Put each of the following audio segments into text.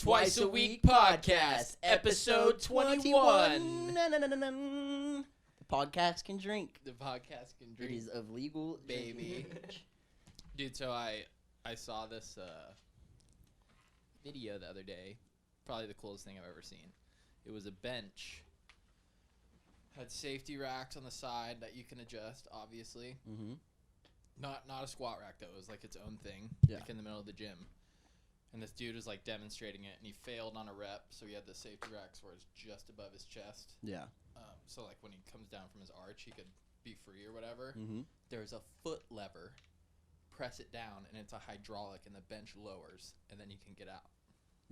Twice a Week Podcast, episode 21. The podcast can drink. The podcast can drink. It is of legal baby. Dude, so I saw this video the other day. Probably the coolest thing I've ever seen. It was a bench. Had safety racks on the side that you can adjust, obviously. Mm-hmm. Not a squat rack, though. It was like its own thing, like in the middle of the gym. And this dude was like demonstrating it, and he failed on a rep, so he had the safety racks where it's just above his chest. Yeah. So like when he comes down from his arch, he could be free or whatever. Mm-hmm. There's a foot lever. Press it down, and it's a hydraulic, and the bench lowers, and then you can get out.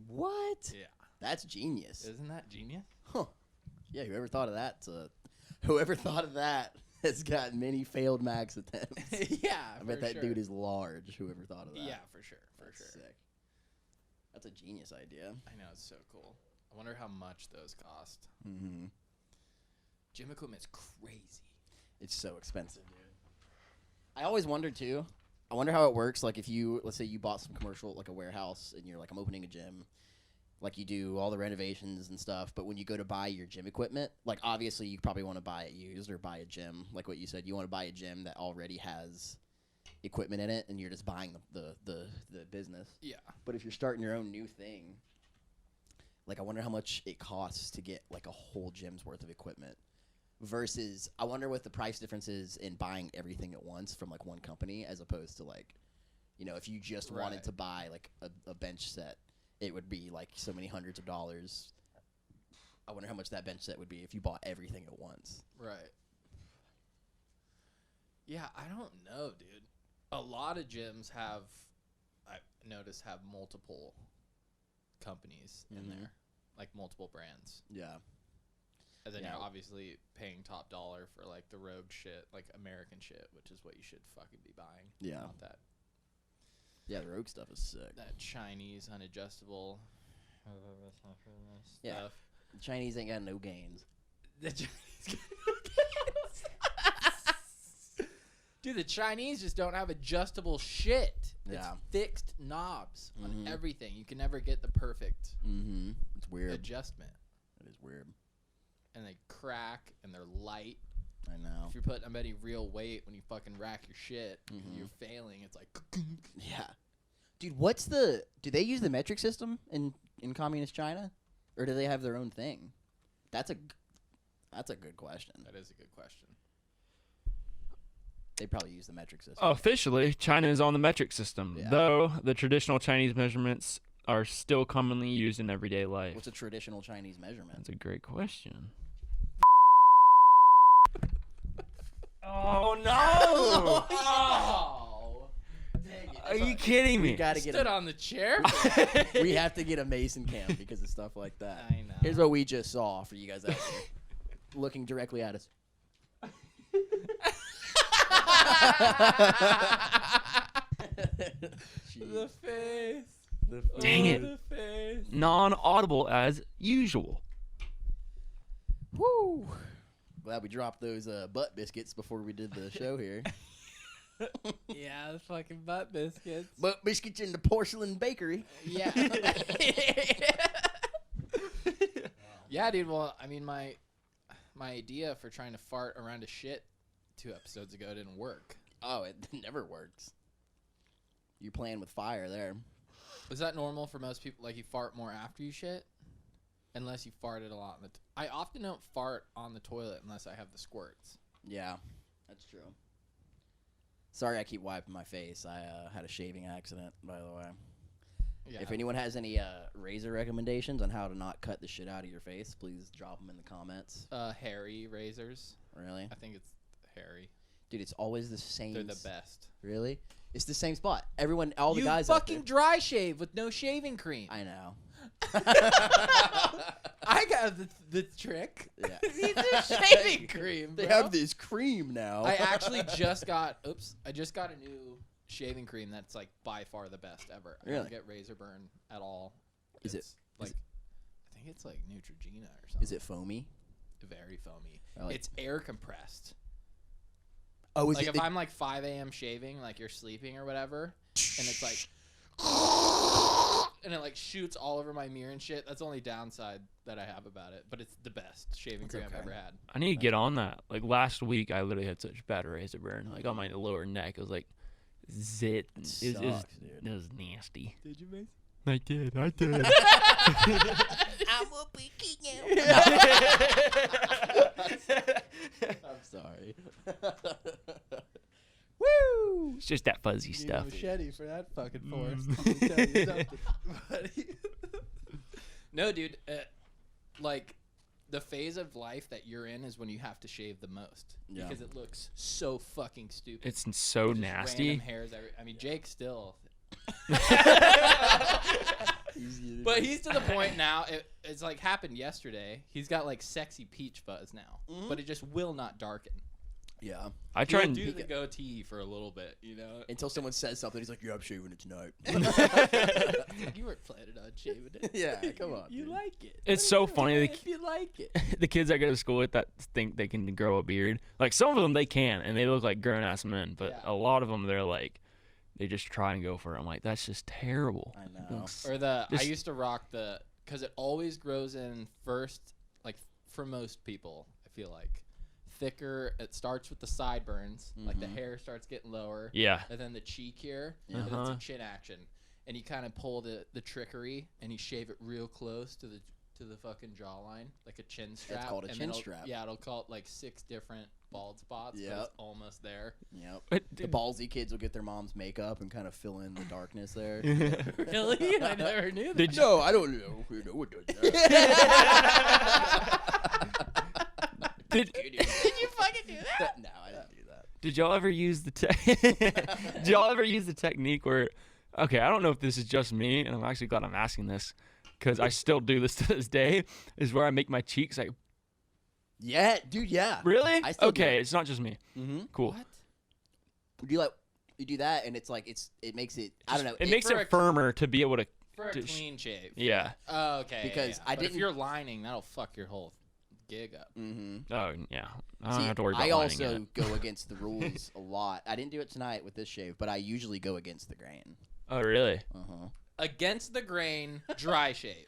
What? Yeah. That's genius. Isn't that genius? Huh. Yeah, whoever thought of that has got many failed max attempts. Yeah, I bet that dude is large, whoever thought of that. Yeah, for sure. That's sick. That's a genius idea. I know, it's so cool. I wonder how much those cost. Mm-hmm. Gym equipment's crazy. It's so expensive, dude. I always wondered, too. I wonder how it works. Like, if you, let's say you bought some commercial, like a warehouse, and you're like, I'm opening a gym. Like, you do all the renovations and stuff. But when you go to buy your gym equipment, like, obviously, you probably want to buy it used or buy a gym. Like what you said, you want to buy a gym that already has equipment in it, and you're just buying the business. Yeah. But if you're starting your own new thing, like, I wonder how much it costs to get, like, a whole gym's worth of equipment. Versus, I wonder what the price difference is in buying everything at once from, like, one company as opposed to, like, you know, if you just wanted to buy, like, a bench set, it would be, like, so many hundreds of dollars. I wonder how much that bench set would be if you bought everything at once. Right. Yeah, I don't know, dude. A lot of gyms have, I noticed, have multiple companies in there. Like, multiple brands. Yeah. And then you're obviously paying top dollar for, like, the rogue shit, like American shit, which is what you should fucking be buying. Yeah. Not that. Yeah, the rogue stuff is sick. That Chinese unadjustable Yeah. stuff. The Chinese ain't got no gains. The Chinese Dude, the Chinese just don't have adjustable shit. Yeah. It's fixed knobs on everything. You can never get the perfect It's weird. adjustment. It is weird. And they crack, and they're light. I know. If you're putting up any real weight when you fucking rack your shit, and you're failing, it's like... Yeah. Dude, do they use the metric system in communist China? Or do they have their own thing? That's a good question. That is a good question. They probably use the metric system. Officially, China is on the metric system, though the traditional Chinese measurements are still commonly used in everyday life. What's a traditional Chinese measurement? That's a great question. Oh, no! Oh! Dang it. Are you kidding me? We gotta get Stood on the chair? we have to get a Mason cam because of stuff like that. I know. Here's what we just saw for you guys out there. Looking directly at us. The face. Dang it. The face. Non-audible as usual. Woo! Glad we dropped those butt biscuits before we did the show here. Yeah, the fucking butt biscuits. Butt biscuits in the porcelain bakery. Yeah. Yeah, dude. Well, I mean, my idea for trying to fart around a shit 2 episodes ago didn't work. Oh, it never works. You're playing with fire there. Is that normal for most people? Like, you fart more after you shit? Unless you farted a lot. I often don't fart on the toilet unless I have the squirts. Yeah, that's true. Sorry I keep wiping my face. I had a shaving accident, by the way. Yeah. If anyone has any razor recommendations on how to not cut the shit out of your face, please drop them in the comments. Hairy razors. Really? I think it's hairy. Dude, it's always the same. They're the best. Really? It's the same spot. Everyone, all the guys You out fucking there. dry shave with no shaving cream. I know. I got the trick. Yeah. These are shaving cream, They bro. have this cream now. I actually just got a new shaving cream that's like by far the best ever. I Really? don't get razor burn at all. Is it- It's like is it- I think it's like Neutrogena or something. Is it foamy? Very foamy? Like- It's air compressed. Oh, is Like it if I'm like 5 a.m. shaving, like you're sleeping or whatever, and it's like and it like shoots all over my mirror and shit. That's the only downside that I have about it, but it's the best shaving cream I've ever had. I need to get on that. Like last week, I literally had such bad razor burn. Like on my lower neck, it was like zit. It was nasty. Did you, Mason? I did. I will be king. I'm sorry. Woo! It's just that fuzzy stuff. Machete for that fucking force. Let me tell you something, buddy. No, dude. Like, the phase of life that you're in is when you have to shave the most because it looks so fucking stupid. It's so nasty. Random hairs. I mean, Jake still. But he's to the point now. It's like happened yesterday. He's got like sexy peach fuzz now, but it just will not darken. Yeah, I try and do the goatee for a little bit, you know, until someone says something. He's like, "Yeah, I'm shaving it tonight." You weren't planning on shaving it. Yeah, come on. You like it. It's so funny. If you like it. The kids I go to school with that think they can grow a beard. Like some of them they can, and they look like grown ass men. But a lot of them they're like, they just try and go for it. I'm like, that's just terrible. I know. Or I used to rock because it always grows in first, like for most people, I feel like. Thicker. It starts with the sideburns, like the hair starts getting lower. Yeah. And then the cheek here, and then it's a chin action. And you kind of pull the trickery, and you shave it real close to the fucking jawline, like a chin strap. It's called a chin strap. Yeah, it'll call it like 6 different bald spots. But it's almost there. Yep. The ballsy kids will get their mom's makeup and kind of fill in the darkness there. Really? I never knew that. No, I don't know. You know what does that? Did you fucking do that? No, I didn't do that. Did y'all ever use the technique where? Okay, I don't know if this is just me, and I'm actually glad I'm asking this because I still do this to this day. Is where I make my cheeks like. Yeah, dude. Yeah. Really? I still do okay, it. it's not just me. Cool. What? You do that, and it's like it makes it. I don't know. It makes it firmer to be able to. For a clean shave. Yeah. Oh, okay. Because I didn't. If you're lining, that'll fuck your whole gig up. Oh yeah. I don't have to worry about I lining also it. go against the rules a lot. I didn't do it tonight with this shave, but I usually go against the grain. Oh really? Against the grain, dry shave.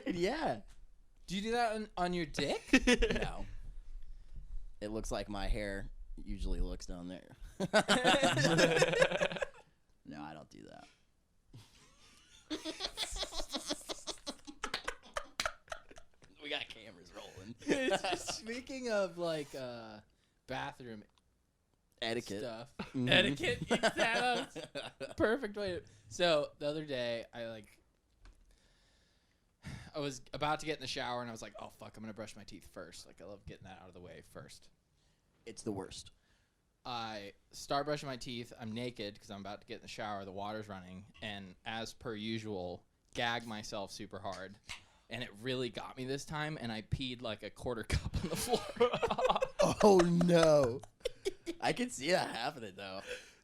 Yeah. Do you do that on your dick? No. It looks like my hair usually looks down there. No, I don't do that. We got cameras rolling. Speaking of like bathroom Etiquette stuff, etiquette. That's perfect way. So the other day, I was about to get in the shower, and I was like, "Oh fuck, I'm gonna brush my teeth first." Like I love getting that out of the way first. It's the worst. I start brushing my teeth. I'm naked because I'm about to get in the shower. The water's running, and as per usual, gag myself super hard. And it really got me this time, and I peed like a quarter cup on the floor. Oh, no. I can see that happening, though.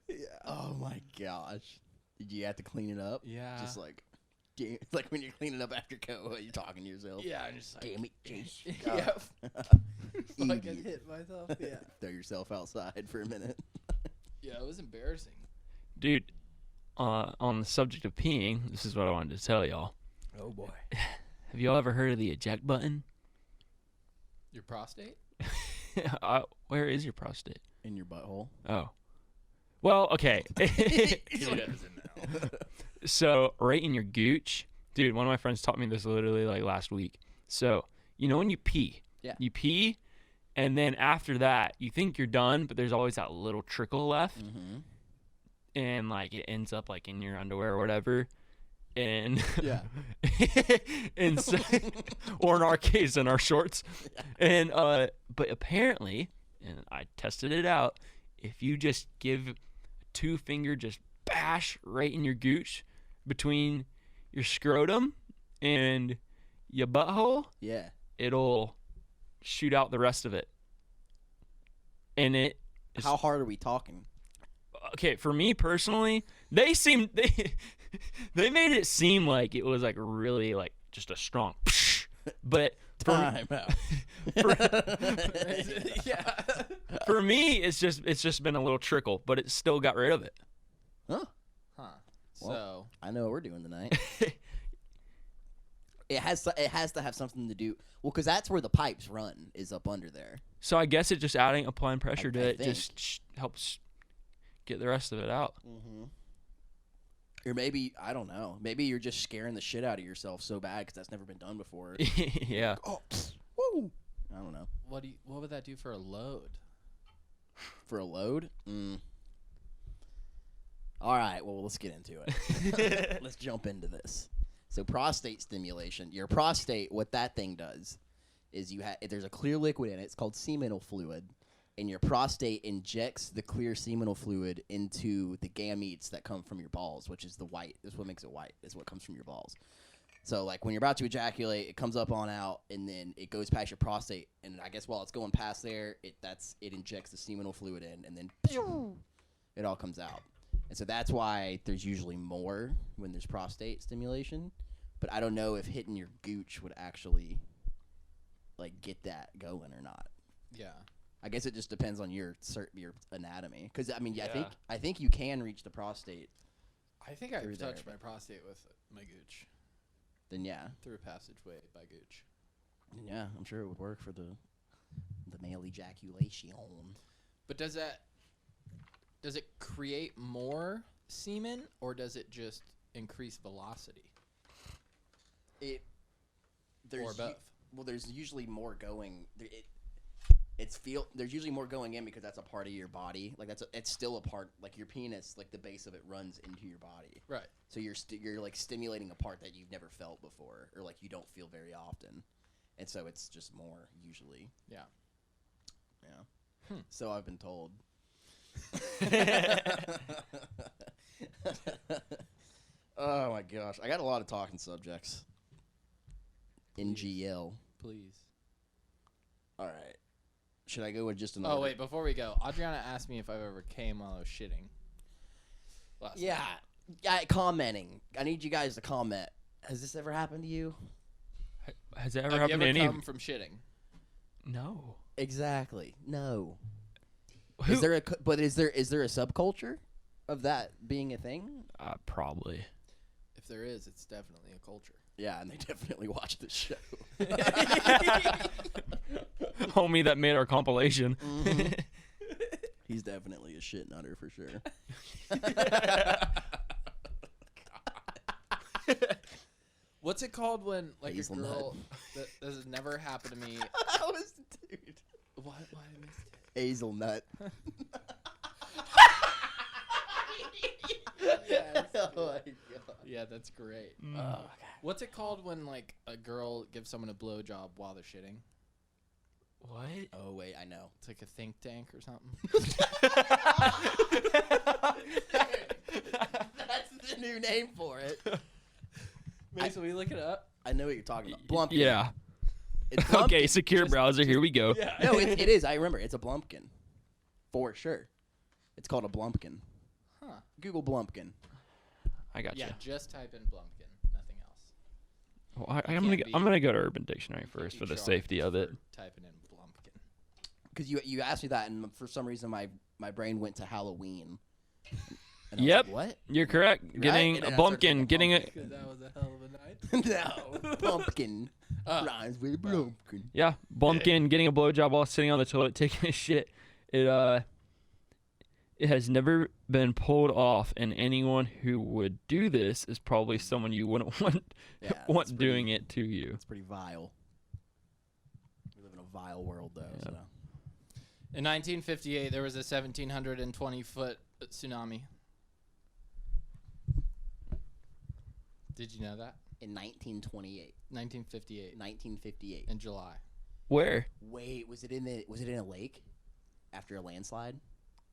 Yeah. Oh, my gosh. Did you have to clean it up? Yeah. Just like when you're cleaning up after co, you're talking to yourself. Yeah, I'm just like, damn it, Jace. Yeah. Idiot. I hit myself. Yeah. Throw yourself outside for a minute. Yeah, it was embarrassing. Dude, on the subject of peeing, this is what I wanted to tell y'all. Oh, boy. Have y'all ever heard of the eject button? Your prostate? Where is your prostate? In your butthole. Oh. Well, okay. So, right in your gooch. Dude, one of my friends taught me this literally like last week. So, you know when you pee? Yeah. You pee, and then after that, you think you're done, but there's always that little trickle left. And, like, it ends up, like, in your underwear or whatever. And Yeah. and so, or in our case, in our shorts. And but apparently, and I tested it out, if you just give a 2-finger just bash right in your gooch between your scrotum and your butthole, Yeah. it'll shoot out the rest of it. And it is, How hard are we talking? okay, for me personally, they made it seem like it was like really like just a strong but Time out. Yeah. for me it's just been a little trickle, but it still got rid of it. Huh. Huh. Well, So. I know what we're doing tonight. It has to have something to do. Well, because that's where the pipes run is up under there. So I guess it just applying pressure to I it think. just helps get the rest of it out. Mm-hmm. Or maybe, I don't know. Maybe you're just scaring the shit out of yourself so bad because that's never been done before. Yeah. Oh, woo! I don't know. What would that do for a load? For a load? All right, well, let's get into it. Let's jump into this. So prostate stimulation. Your prostate, what that thing does is there's a clear liquid in it. It's called seminal fluid. And your prostate injects the clear seminal fluid into the gametes that come from your balls, which is the white. That's what makes it white, is what comes from your balls. So, like, when you're about to ejaculate, it comes up on out, and then it goes past your prostate. And I guess while it's going past there, it injects the seminal fluid in, and then it all comes out. And so that's why there's usually more when there's prostate stimulation. But I don't know if hitting your gooch would actually, like, get that going or not. Yeah. I guess it just depends on your anatomy. Because, I mean, I think you can reach the prostate. I think I've touched my prostate with my gooch. Then, yeah. Through a passageway by gooch. Yeah, I'm sure it would work for the male ejaculation. But does it create more semen, or does it just increase velocity? Or both? Well, there's usually more going. There's usually more going in because that's a part of your body. Like it's still a part. Like your penis, like the base of it runs into your body. Right. So you're like stimulating a part that you've never felt before, or like you don't feel very often, and so it's just more usually. Yeah. Yeah. So I've been told. Oh my gosh, I got a lot of talking subjects. NGL. Please. All right. Should I go with just another? Oh wait, before we go, Adriana asked me if I've ever came while I was shitting. Yeah. Commenting. I need you guys to comment. Has this ever happened to you? Has it ever Have happened you to ever any? come from shitting? No. Exactly. No. Who? Is there a subculture of that being a thing? Probably. If there is, it's definitely a culture. Yeah, and they definitely watch this show. Homie that made our compilation. Mm-hmm. He's definitely a shit nutter for sure. What's it called when like Hazelnut. a girl that this has never happened to me? That was, dude. Why I missed it? Hazelnut. Yes. Oh my god. Yeah, that's great. Oh god. What's it called when like a girl gives someone a blowjob while they're shitting? What? Oh wait, I know. It's like a think tank or something. That's the new name for it. Mason, will you look it up? I know what you're talking about. Blumpkin. Yeah. It's Okay, Blumpkin. secure browser. Here we go. Yeah. No, it is. I remember. It's a Blumpkin. For sure. It's called a Blumpkin. Huh. Google Blumpkin. I got Yeah, you. just type in Blumpkin. Nothing else. Well, Can't I'm gonna go to Urban Dictionary first for the Charged safety of it. for typing in Blumpkin. Because you asked me that, and for some reason my brain went to Halloween. And I was Yep. like, what? You're correct. Right? Getting And a then I started bumpkin, thinking getting a Because that was a hell of a night. No. Pumpkin. Rhymes with Blumpkin. yeah, bumpkin, getting a blowjob while sitting on the toilet taking a shit. It has never been pulled off, and anyone who would do this is probably someone you wouldn't want Yeah, want that's doing it to you. It's pretty vile. We live in a vile world, though. Yeah. So. In 1958, there was a 1,720-foot tsunami. Did you know that? In 1928. 1958. 1958. In July. Where? Wait, was it in a lake after a landslide?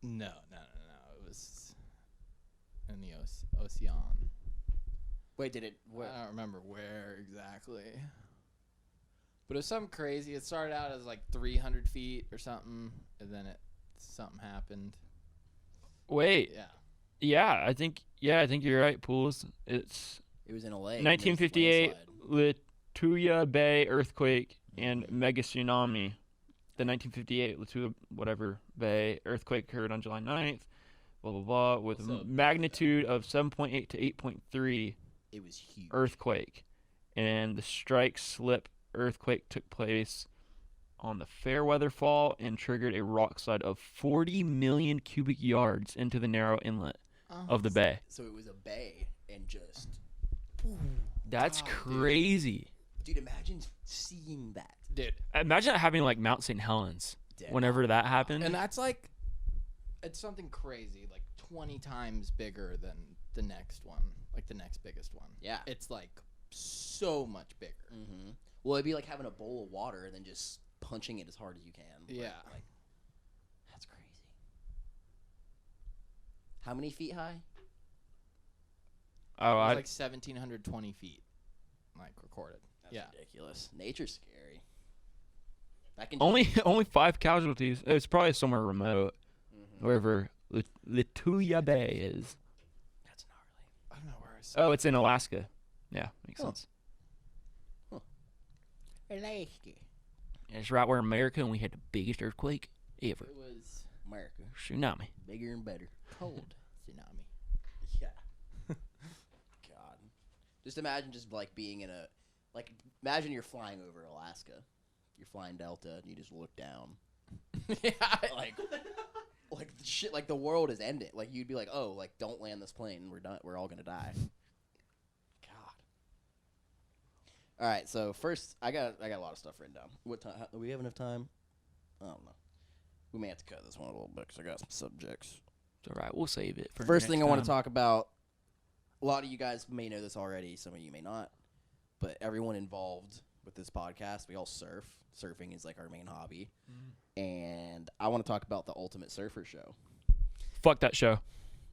No. It was in the ocean. Wait, did it? I don't remember where exactly. But it was something crazy. It started out as like 300 feet or something, and then something happened. Wait. Yeah. Yeah, I think you're right, Pools. It was in a lake. 1958 Lituya Bay earthquake and mega tsunami. The 1958 Lituya whatever Bay earthquake occurred on July 9th. Blah blah blah with a magnitude of 7.8 to 8.3. It was huge. Earthquake, and the strike slip earthquake took place on the Fairweather Fall and triggered a rock slide of 40 million cubic yards into the narrow inlet of the bay. So it was a bay and just. That's crazy. Dude, imagine seeing that. Dude. Imagine that happening like Mount St. Helens whenever that happened. And that's like, it's something crazy, like 20 times bigger than the next one, like the next biggest one. Yeah. It's like so much bigger. Mm-hmm. Well, it'd be like having a bowl of water and then just punching it as hard as you can. Yeah. Like, that's crazy. How many feet high? Oh, It was like 1,720 feet, like recorded. That's ridiculous. Nature's scary. That can only 5 casualties. It's probably somewhere remote, wherever Lituya Bay is. That's gnarly. I don't know where I saw. Oh, it's in Alaska. Yeah, makes sense. Alaska. Yeah, it's right where America, and we had the biggest earthquake ever. It was America. Tsunami. Bigger and better. Cold tsunami. Yeah. God. Just imagine just like being in a, like, imagine you're flying over Alaska. You're flying Delta and you just look down. Yeah. Like shit, like the world is ending. Like you'd be like, oh, like don't land this plane. We're done. We're all gonna die. God. All right. So first, I got a lot of stuff written down. What time? Do we have enough time? I don't know. We may have to cut this one a little bit because I got some subjects. It's all right. We'll save it for First thing I want to talk. talk about. A lot of you guys may know this already. Some of you may not. But everyone involved with this podcast, we all surf. Surfing is like our main hobby. And I want to talk about the Ultimate Surfer Show. Fuck that show.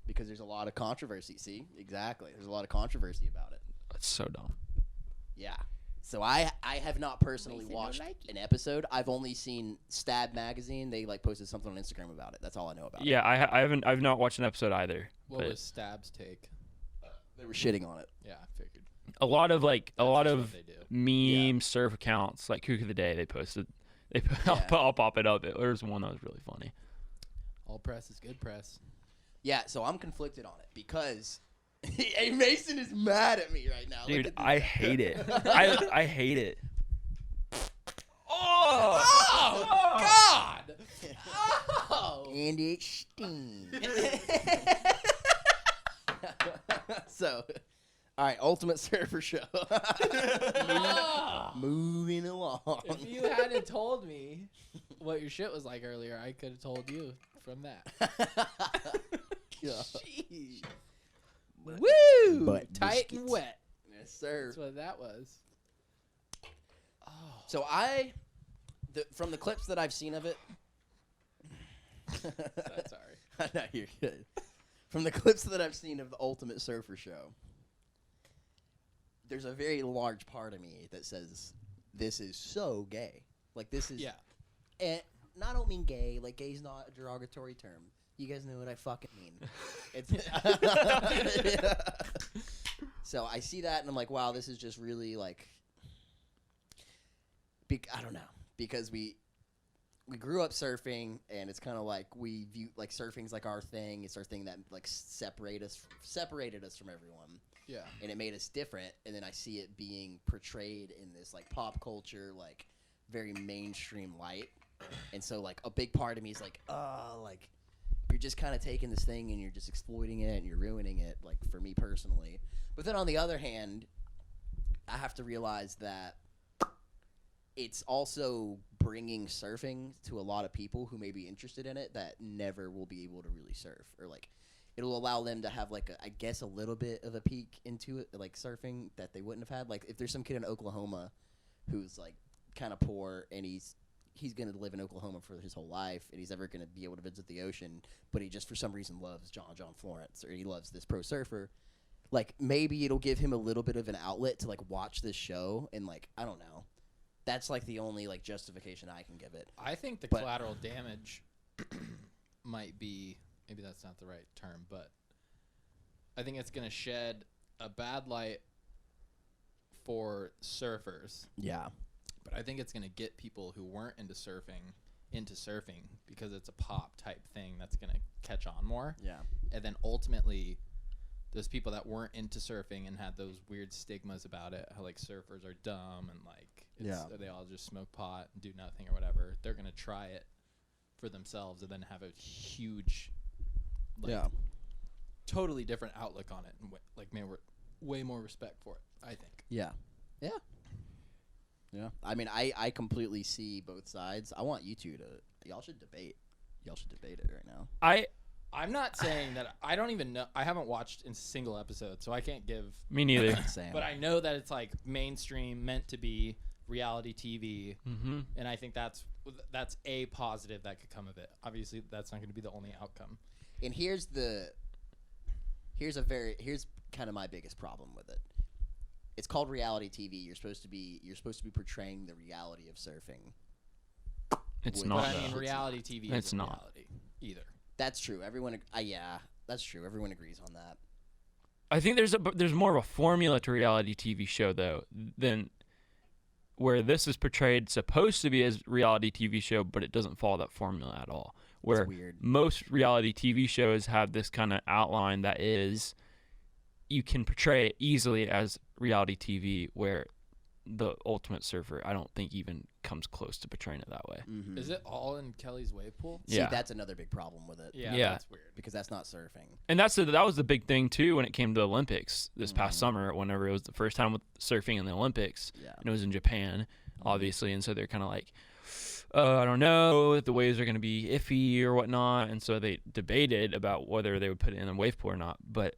Because there's a lot of controversy. See? Exactly. There's a lot of controversy about it. That's so dumb. Yeah. So I have not personally watched an episode. I've only seen Stab Magazine. They like posted something on Instagram about it. That's all I know about it. Yeah, I've not watched an episode either. What was Stab's take? They were shitting on it. Yeah, I figured. A lot of That's what they do. meme surf accounts like Kook of the Day. They posted. I'll pop it up. There's one that was really funny. All press is good press. Yeah, so I'm conflicted on it because hey, Mason is mad at me right now. Dude, I hate it. I hate it. Oh, God! Oh! And it stings. So, all right, Ultimate Surfer Show. Moving along. If you hadn't told me what your shit was like earlier, I could have told you from that. Jeez. Woo! Butt Tight biscuits. and wet. Yes, sir. That's what that was. Oh. So from the clips that I've seen of it. Sorry. No, you're good. From the clips that I've seen of the Ultimate Surfer Show, there's a very large part of me that says this is so gay. Like this is. Yeah. And I don't mean gay. Like gay's not a derogatory term. You guys know what I fucking mean. It's So I see that and I'm like, wow, this is just really like. I don't know, because we grew up surfing, and it's kind of like we view like surfing's like our thing. It's our thing that like separated us from everyone. Yeah. And it made us different. And then I see it being portrayed in this like pop culture, like very mainstream light. And so like a big part of me is like, like you're just kind of taking this thing and you're just exploiting it and you're ruining it. Like for me personally. But then on the other hand, I have to realize that it's also bringing surfing to a lot of people who may be interested in it that never will be able to really surf, or like it'll allow them to have like I guess a little bit of a peek into it, like surfing that they wouldn't have had. Like if there's some kid in Oklahoma who's like kind of poor and he's going to live in Oklahoma for his whole life and he's never going to be able to visit the ocean, but he just for some reason loves John Florence, or he loves this pro surfer, like maybe it'll give him a little bit of an outlet to like watch this show, and like I don't know. That's like the only like justification I can give it. I think the collateral damage might be, maybe that's not the right term, but I think it's going to shed a bad light for surfers. Yeah. But I think it's going to get people who weren't into surfing because it's a pop type thing that's going to catch on more. Yeah. And then ultimately those people that weren't into surfing and had those weird stigmas about it, how like surfers are dumb and like they all just smoke pot and do nothing or whatever. They're gonna try it for themselves and then have a huge, totally different outlook on it, and way more respect for it, I think. Yeah. I mean, I completely see both sides. I want you two y'all should debate it right now. I'm not saying that. I don't even know. I haven't watched a single episode, so I can't give. Me neither. But I know that it's like mainstream, meant to be reality TV, and I think that's a positive that could come of it. Obviously, that's not going to be the only outcome. And here's kind of my biggest problem with it. It's called reality TV. You're supposed to be portraying the reality of surfing. It's not. But I mean, reality TV isn't reality either. That's true. That's true. Everyone agrees on that. I think there's more of a formula to reality TV show though than where this is portrayed supposed to be as reality TV show, but it doesn't follow that formula at all. Where most reality TV shows have this kind of outline that is, you can portray it easily as reality TV, where the Ultimate Surfer, I don't think even comes close to portraying it that way. Mm-hmm. Is it all in Kelly's wave pool? See, that's another big problem with it. Yeah, that's weird. Because that's not surfing. And that was the big thing, too, when it came to the Olympics this past summer, whenever it was the first time with surfing in the Olympics. Yeah. And it was in Japan, obviously. And so they're kind of like, I don't know, the waves are going to be iffy or whatnot. And so they debated about whether they would put it in a wave pool or not. But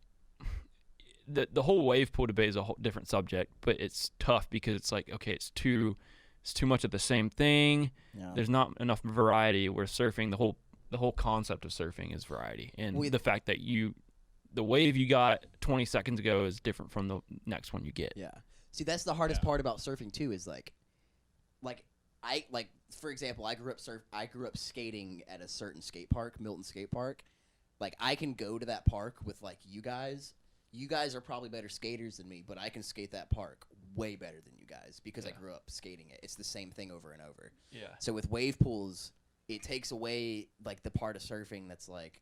the whole wave pool debate is a whole different subject, but it's tough because it's like, okay, it's too much of the same thing. Yeah. There's not enough variety. Where surfing, the whole concept of surfing is variety, and the fact that the wave you got 20 seconds ago is different from the next one you get. Yeah. See, that's the hardest part about surfing too. Is for example, I grew up skating at a certain skate park, Milton Skate Park. Like, I can go to that park with like you guys. You guys are probably better skaters than me, but I can skate that park way better than you guys because I grew up skating it. It's the same thing over and over. Yeah. So with wave pools, it takes away like the part of surfing that's like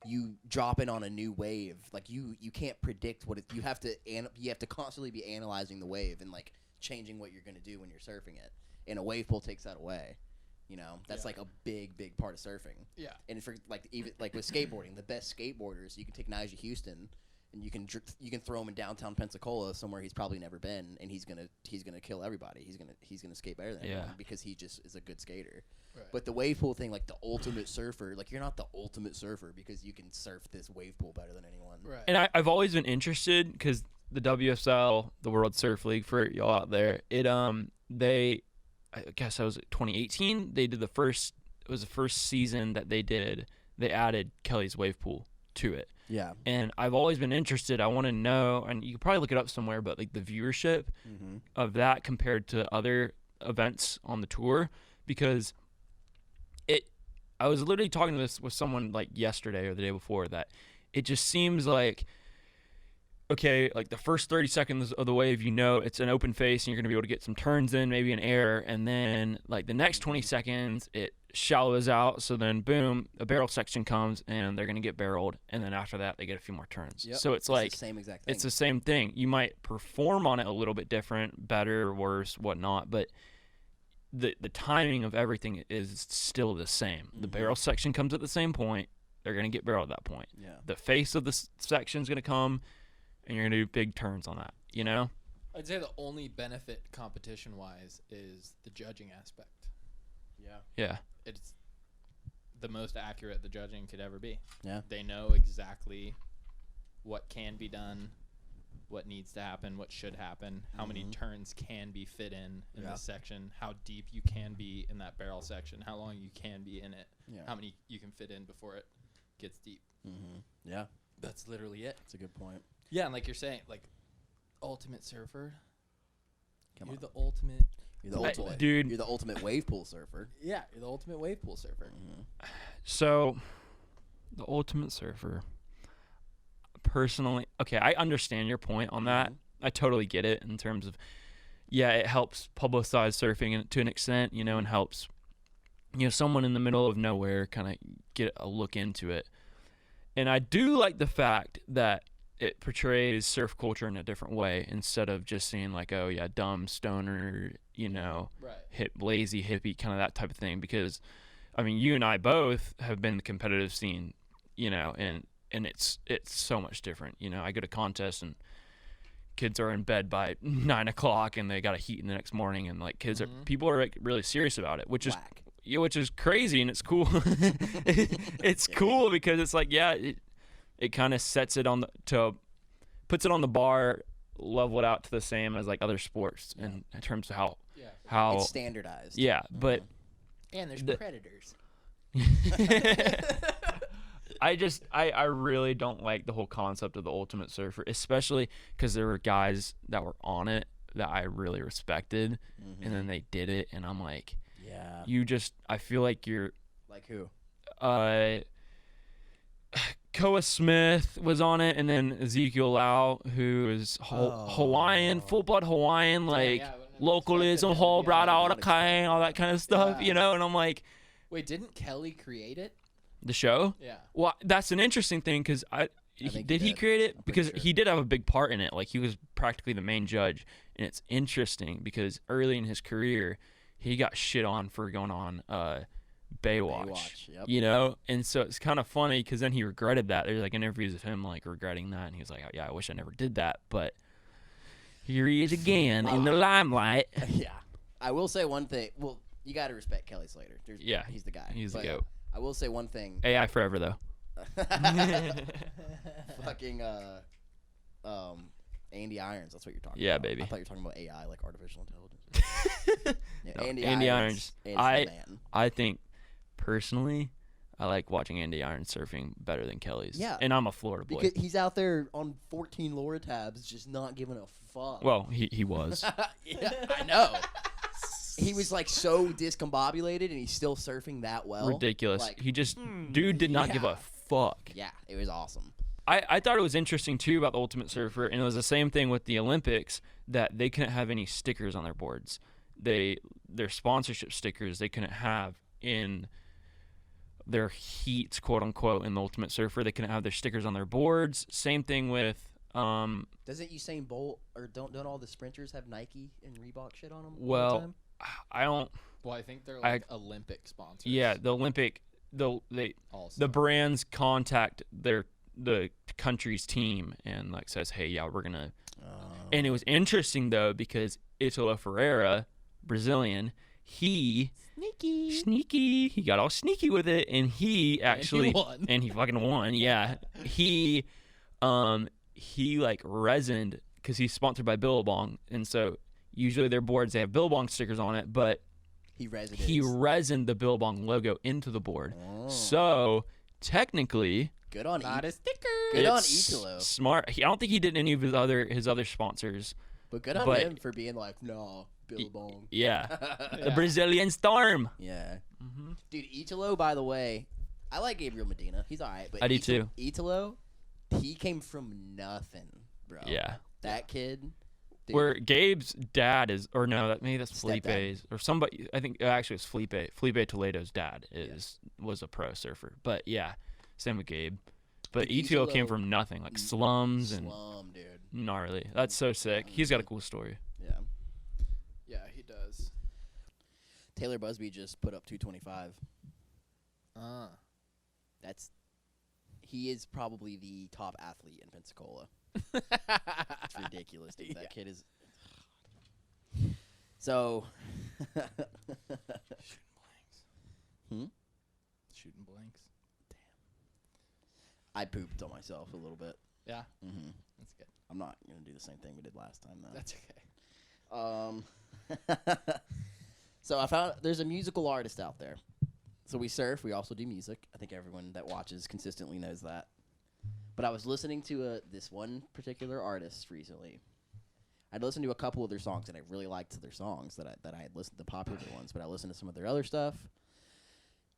you drop in on a new wave. Like you can't predict you have to constantly be analyzing the wave and like changing what you're going to do when you're surfing it. And a wave pool takes that away. You know, that's like a big part of surfing. Yeah. And for even with skateboarding, the best skateboarders, you can take Nyjah Houston and you can throw him in downtown Pensacola, somewhere he's probably never been, and he's gonna kill everybody. He's gonna skate better than everyone because he just is a good skater. Right. But the wave pool thing, like the ultimate surfer, like you're not the ultimate surfer because you can surf this wave pool better than anyone. Right. And I've always been interested because the WSL, the World Surf League, for y'all out there, I guess that was 2018. They did the first season that they added Kelly's wave pool to it. Yeah. And I've always been interested. I want to know, and you can probably look it up somewhere, but like the viewership of that compared to other events on the tour, because I was literally talking to this with someone like yesterday or the day before, that it just seems like, okay, like the first 30 seconds of the wave, it's an open face and you're going to be able to get some turns in, maybe an air, and then like the next 20 seconds it shallows out, so then boom, a barrel section comes and they're going to get barreled, and then after that they get a few more turns. Yep. So it's like the same exact thing. It's the same thing. You might perform on it a little bit different, better, worse, whatnot, but the timing of everything is still the same. The barrel section comes at the same point, they're going to get barreled at that point. Yeah. The face of the section is going to come, and you're going to do big turns on that, you know? I'd say the only benefit competition-wise is the judging aspect. Yeah. Yeah. It's the most accurate the judging could ever be. Yeah. They know exactly what can be done, what needs to happen, what should happen, how many turns can be fit in this section, how deep you can be in that barrel section, how long you can be in it, how many you can fit in before it gets deep. Yeah. That's literally it. That's a good point. Yeah, and like you're saying, like, ultimate surfer. You're the ultimate. You're the ultimate, dude. You're the ultimate wave pool surfer. Yeah, you're the ultimate wave pool surfer. So, the ultimate surfer. Personally, okay, I understand your point on that. I totally get it in terms of, it helps publicize surfing to an extent, and helps, someone in the middle of nowhere kind of get a look into it. And I do like the fact that it portrays surf culture in a different way instead of just seeing like, oh yeah, dumb stoner, right. lazy hippie, kind of that type of thing. Because, I mean, you and I both have been in the competitive scene, and it's so much different. I go to contests and kids are in bed by 9 o'clock and they got a heat in the next morning, and like people are like really serious about it, which is crazy, and it's cool. It's cool because it's like, it kind of sets it puts it on the bar, level it out to the same as like other sports in terms of how it's standardized. Yeah, but and there's predators. I really don't like the whole concept of the Ultimate Surfer, especially because there were guys that were on it that I really respected, and then they did it, and I'm like, I feel like you're like who? Koa Smith was on it, and then Ezekiel Lau, who is Hawaiian, full-blood Hawaiian, like localism, whole brought out all that kind of stuff, and I'm like, wait, didn't Kelly create it? The show? Yeah. Well, that's an interesting thing because did he create it? Because he did have a big part in it. Like, he was practically the main judge, and it's interesting because early in his career, he got shit on for going on Baywatch, and so it's kind of funny because then he regretted that. There's like interviews of him like regretting that, and he was like, oh, yeah, I wish I never did that, but here he is again in the limelight. Yeah, I will say one thing. Well, you got to respect Kelly Slater. He's the guy. He's the goat. I will say one thing. AI forever though. Fucking Andy Irons. That's what you're talking about. Yeah, baby. I thought you were talking about AI, like artificial intelligence. Andy Irons. Is the man. I think personally, I like watching Andy Irons surfing better than Kelly's. Yeah. And I'm a Florida boy. Because he's out there on 14 Laura tabs just not giving a fuck. Well, he was. Yeah, I know. He was like so discombobulated, and he's still surfing that well. Ridiculous. Like, he just, dude did not give a fuck. Yeah, it was awesome. I thought it was interesting too about the Ultimate Surfer, and it was the same thing with the Olympics, that they couldn't have any stickers on their boards. Their sponsorship stickers they couldn't have in their heats, quote unquote, in the Ultimate Surfer. They couldn't have their stickers on their boards. Same thing with doesn't Usain Bolt or don't all the sprinters have Nike and Reebok shit on them? Well, all the time? I don't. Well, I think they're like Olympic sponsors. Yeah, the Olympic, the brands contact the country's team and like says, hey, yeah, we're gonna. And it was interesting though because Italo Ferreira, Brazilian, he got all sneaky with it, and he actually and he fucking won. Yeah, he like resined because he's sponsored by Billabong, and so usually their boards they have Billabong stickers on it, but he resined the Billabong logo into the board. So technically, good on not a sticker. Good on Italo. Smart. I don't think he did any of his other sponsors. But good on him for being like, no, Billabong. Yeah. The Brazilian Storm. Yeah. Mm-hmm. Dude, Italo, by the way, I like Gabriel Medina. He's all right. But I do too. Italo, he came from nothing, bro. Yeah. That kid. Dude. Where Gabe's dad is, or no, maybe that's Felipe's, or somebody. I think actually it's Felipe. Felipe Toledo's dad was a pro surfer. But yeah, same with Gabe. But Italo came from nothing, like slums and dude. Gnarly. That's so sick. He's got a cool story. Yeah. Yeah, he does. Taylor Busby just put up 225. He is probably the top athlete in Pensacola. It's ridiculous, dude. That kid is. So. Shooting blanks. Damn. I pooped on myself a little bit. Yeah. Mm-hmm. That's good. I'm not gonna do the same thing we did last time, though. That's okay. So I found there's a musical artist out there. So we surf. We also do music. I think everyone that watches consistently knows that. But I was listening to this one particular artist recently. I'd listened to a couple of their songs, and I really liked their songs that I had listened to, the popular ones. But I listened to some of their other stuff,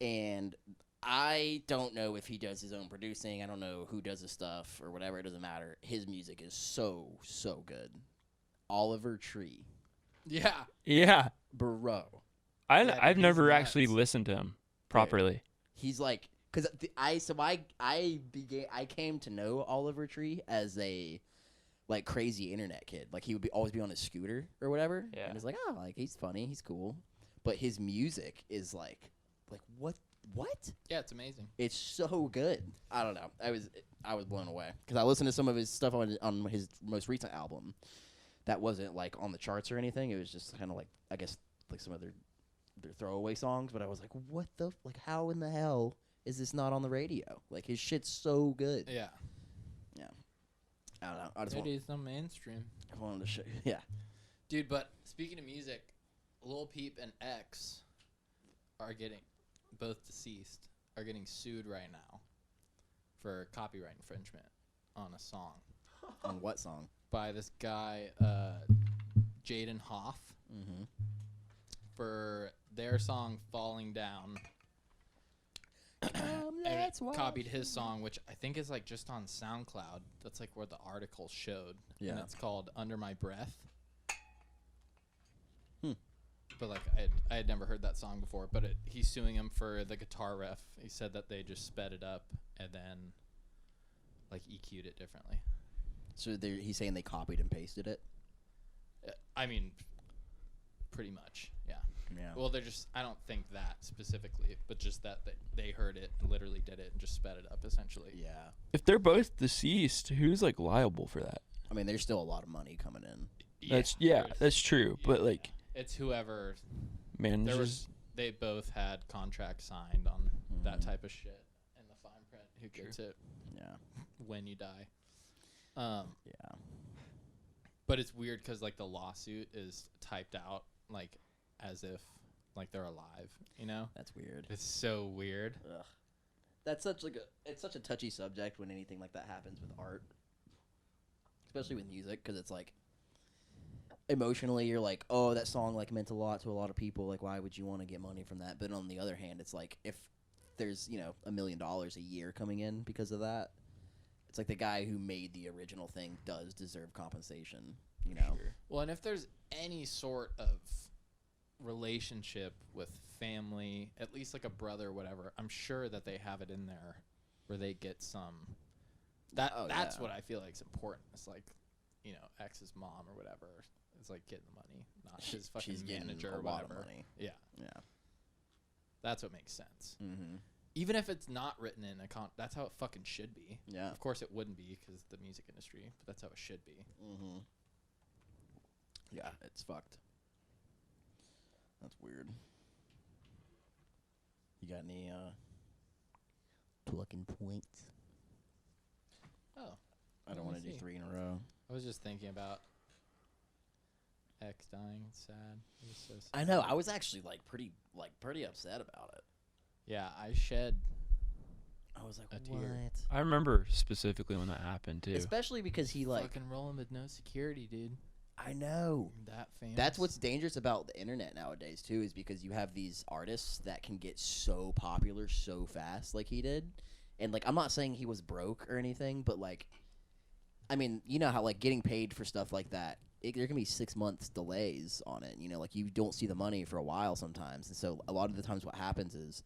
and I don't know if he does his own producing. I don't know who does his stuff or whatever. It doesn't matter. His music is so good. Oliver Tree. Yeah. Yeah. Bro. I've never actually listened to him properly. Dude, he's like because I came to know Oliver Tree as a like crazy internet kid. Like he would always be on his scooter or whatever. Yeah. And it's like, oh, like he's funny, he's cool, but his music is like what? Yeah, it's amazing. It's so good. I don't know. I was blown away because I listened to some of his stuff on his most recent album. That wasn't like on the charts or anything. It was just kind of like, I guess, like some of their throwaway songs. But I was like, what the how in the hell is this not on the radio? Like his shit's so good. Yeah. I don't know. I just It is the mainstream. I wanted to show you. Yeah. Dude, but speaking of music, Lil Peep and X are getting, both deceased, are getting sued right now for copyright infringement on a song. On what song? By this guy, Jaden Hoff, Mm-hmm. for their song Falling Down. And it copied his song, which I think is like just on SoundCloud. That's like where the article showed. Yeah. And it's called Under My Breath. But like I had never heard that song before. But he's suing him for the guitar riff. He said that they just sped it up and then like EQ'd it differently. So he's saying they copied and pasted it? I mean, pretty much, yeah. Yeah. Well, they're just, I don't think that specifically, but just that they heard it and literally did it and just sped it up, essentially. Yeah. If they're both deceased, who's like liable for that? I mean, there's still a lot of money coming in. That's true. But like, it's whoever manages. They both had contracts signed on that type of shit in the fine print. Who gets it? Yeah. When you die. Yeah. But it's weird because like the lawsuit is typed out like as if like they're alive, you know? That's weird. It's so weird. Ugh. That's it's such a touchy subject when anything like that happens with art, especially with music, because it's like emotionally you're like, oh, that song like meant a lot to a lot of people. Like, why would you want to get money from that? But on the other hand, it's like if there's $1 million a year coming in because of that, it's like the guy who made the original thing does deserve compensation, you know? Sure. Well, and if there's any sort of relationship with family, at least like a brother or whatever, I'm sure that they have it in there where they get some. That's what I feel like is important. It's like, X's mom or whatever is like getting the money, not his fucking manager or whatever. Money. Yeah. Yeah. That's what makes sense. Mm-hmm. Even if it's not written in that's how it fucking should be. Yeah. Of course it wouldn't be because the music industry, but that's how it should be. Mm-hmm. Yeah, it's fucked. That's weird. You got any talking points? Oh. I don't want to do 3 in a row. I was just thinking about X dying. It's sad. It was so sad. I know. I was actually pretty upset about it. Yeah, I shed. I was like, A what? tear. I remember specifically when that happened too. Especially because he fucking rolling with no security, dude. I know. That famous. That's what's dangerous about the internet nowadays too, is because you have these artists that can get so popular so fast, like he did. And like, I'm not saying he was broke or anything, but like, I mean, you know how like getting paid for stuff like that, there can be 6 months delays on it. Like you don't see the money for a while sometimes, and so a lot of the times what happens is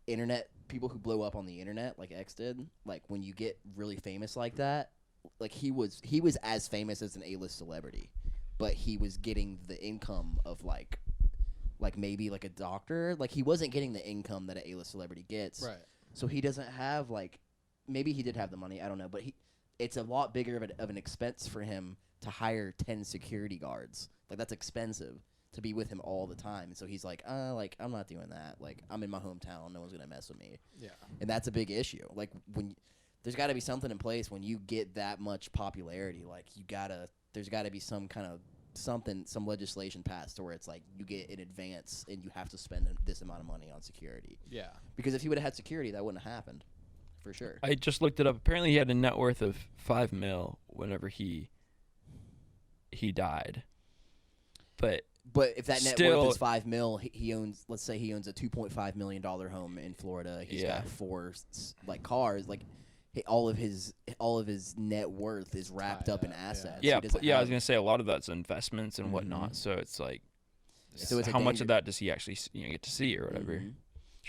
internet people who blow up on the internet, like X did, like when you get really famous like that, like he was as famous as an A-list celebrity, but he was getting the income of like maybe like a doctor. Like he wasn't getting the income that an A-list celebrity gets. Right. So he doesn't have like, maybe he did have the money, I don't know, but it's a lot bigger of an expense for him to hire 10 security guards. Like that's expensive to be with him all the time. And so he's like, I'm not doing that. Like I'm in my hometown, no one's gonna mess with me. Yeah. And that's a big issue. Like there's got to be something in place when you get that much popularity. Like there's got to be some kind of some legislation passed to where it's like you get in advance and you have to spend this amount of money on security. Yeah. Because if he would have had security, that wouldn't have happened, for sure. I just looked it up. Apparently, he had a net worth of $5 million whenever he died. But if that net worth is $5 million, he owns. Let's say he owns a $2.5 million home in Florida. He's got 4 like cars. Like all of his net worth is wrapped up in assets. Yeah, I was gonna say a lot of that's investments and whatnot. So it's like, So it's how much of that does he actually get to see or whatever?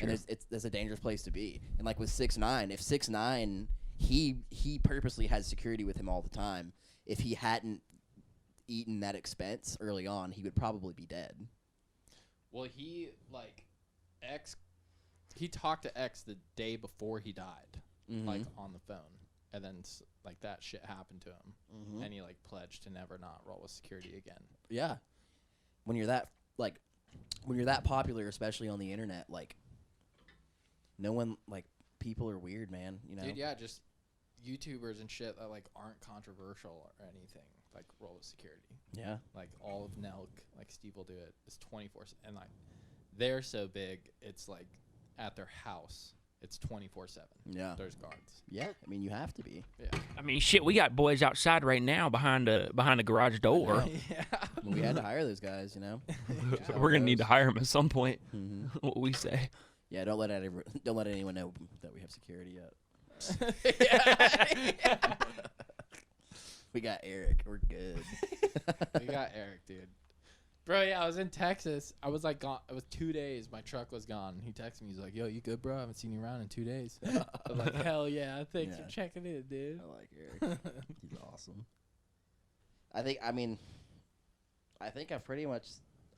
And there's a dangerous place to be. And like with 6ix9ine, if 6ix9ine, he purposely has security with him all the time. If he hadn't eaten that expense early on, he would probably be dead. Well, he talked to X the day before he died, like on the phone, and then like that shit happened to him, and he like pledged to never not roll with security again. Yeah, when you're that popular, especially on the internet, like no one like people are weird, man. You know, dude. Yeah, just YouTubers and shit that like aren't controversial or anything like roll with security. Yeah, like all of Nelk, like Steve will do it. It's 24, and like they're so big, it's like at their house, it's 24/7. Yeah, there's guards. Yeah, I mean you have to be. Yeah, I mean, shit, we got boys outside right now behind the garage door. Yeah, we had to hire those guys, you know. So we're gonna need to hire them at some point. What we say. Yeah, don't let anyone know that we have security yet. We got Eric. We're good. We got Eric, dude. Bro, yeah, I was in Texas. I was like gone. It was 2 days. My truck was gone. He texted me. He's like, "Yo, you good, bro? I haven't seen you around in 2 days." I'm like, "Hell yeah! Thanks for checking in, dude." I like Eric. He's awesome. I think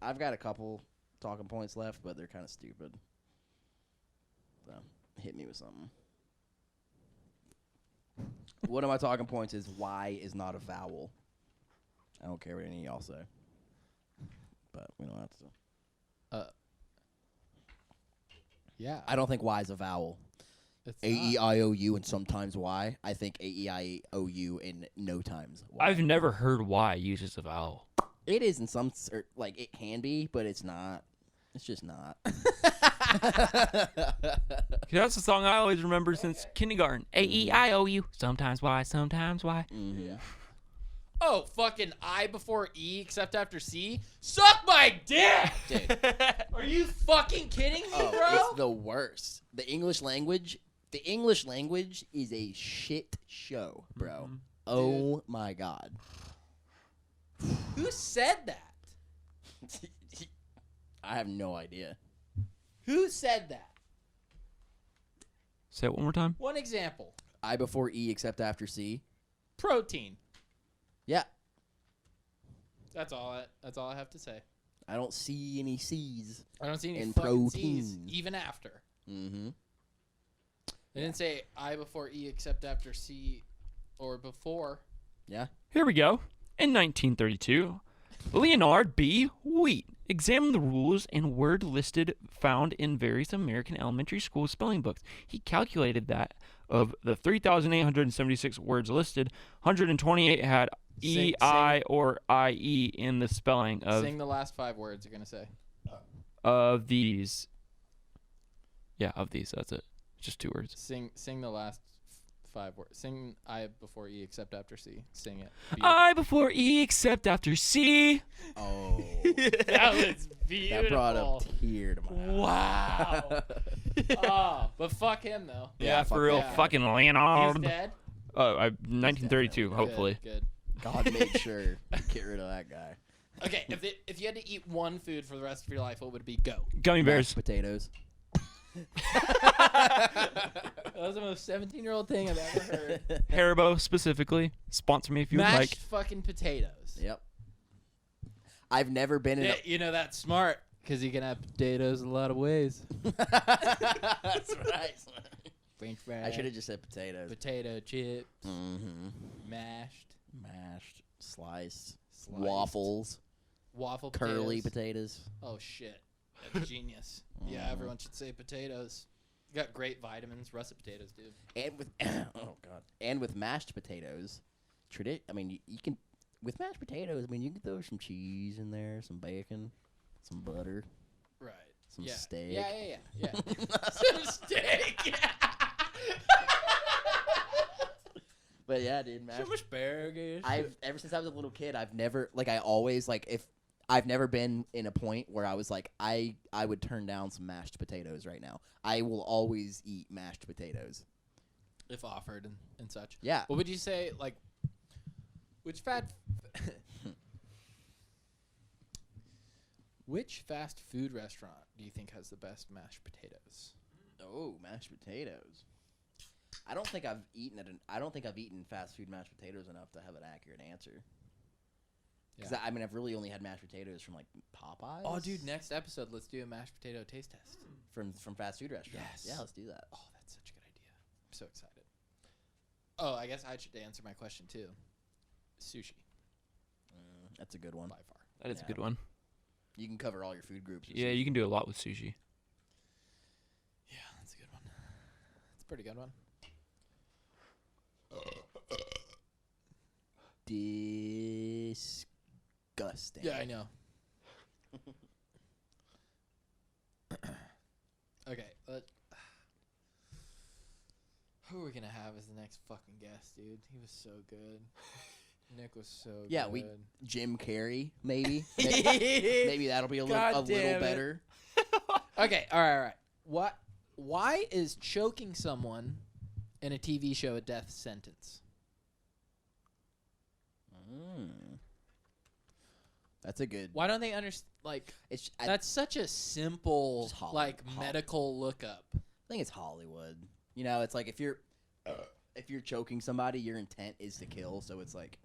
I've got a couple talking points left, but they're kind of stupid. So hit me with something. One of my talking points is why is not a vowel. I don't care what any of y'all say, but we don't have to. Yeah, I don't think Y is a vowel. A-E-I-O-U and sometimes Y. I think A-E-I-O-U and no times Y. I've never heard Y used as a vowel. It is in some like it can be, but it's not. It's just not. That's the song I always remember since kindergarten. A-E-I-O-U. Sometimes Y, sometimes Y. Yeah. Oh, fucking I before E except after C? Suck my dick! Dude. Are you fucking kidding me, bro? It's the worst. The English language is a shit show, bro. Oh my god. Who said that? I have no idea. Who said that? Say it one more time. One example. I before E except after C. Protein. Yeah. That's all I have to say. I don't see any C's. I don't see any in fucking protein. C's even after. Mm-hmm. They didn't say I before E except after C or before. Yeah. Here we go. In 1932, Leonard B. Wheat examined the rules and word listed found in various American elementary school spelling books. He calculated that of the 3,876 words listed, 128 had E-I or I-E in the spelling of... Sing the last 5 words you're going to say. Of these. Yeah, of these. That's it. Just 2 words. Sing the last 5 words. Sing I before E except after C. Sing it. I before E except after C. Oh. That was beautiful. That brought a tear to my eye. Wow. Oh, but fuck him though. Yeah, for real. yeah. Fucking Leonard. He's dead. 1932, hopefully. Good. God made sure to get rid of that guy. Okay, if you had to eat one food for the rest of your life, what would it be? Go. Gummy bears. Mashed potatoes. That was the most 17-year-old thing I've ever heard. Haribo specifically. Sponsor me if you would Mashed like. fucking potatoes. Yep. I've never been in Yeah, you know that's smart because you can have potatoes a lot of ways. That's right. French fries. I should have just said potatoes. Potato chips. Mm-hmm. Mashed. Sliced. Sliced. Waffles. Waffle Curly potatoes. potatoes. Oh shit. That's genius. Yeah, everyone should say potatoes. You got great vitamins. Russet potatoes, dude. And with and with mashed potatoes, I mean, you can with mashed potatoes. I mean, you can throw some cheese in there, some bacon, some butter, Right. some steak. Yeah. Some steak. But yeah, dude, So much burgers. Ever since I was a little kid, I've never I've never been in a point where I was like, I would turn down some mashed potatoes right now. I will always eat mashed potatoes. If offered and such. Yeah. What would you say, like, which Which fast food restaurant do you think has the best mashed potatoes? Oh, mashed potatoes. I don't think I've eaten fast food mashed potatoes enough to have an accurate answer. Because I mean, I've really only had mashed potatoes from like Popeyes. Oh, dude, next episode, let's do a mashed potato taste test from fast food restaurants. Yes. Yeah, let's do that. Oh, that's such a good idea. I'm so excited. Oh, I guess I should answer my question too. Sushi. That's a good one. By far. That is a good one. You can cover all your food groups. Yeah, you can do a lot with sushi. Yeah, that's a good one. That's a pretty good one. Disgusting. Yeah, I know. Okay, who are we gonna have as the next fucking guest, dude? He was so good. Nick was so good. Yeah, Jim Carrey, maybe. Maybe that'll be a little better. Okay, all right. Why is choking someone in a TV show a death sentence? That's a good. Why don't they understand? Like, that's such a simple, medical lookup. I think it's Hollywood. You know, it's like if you're choking somebody, your intent is to kill. So it's like,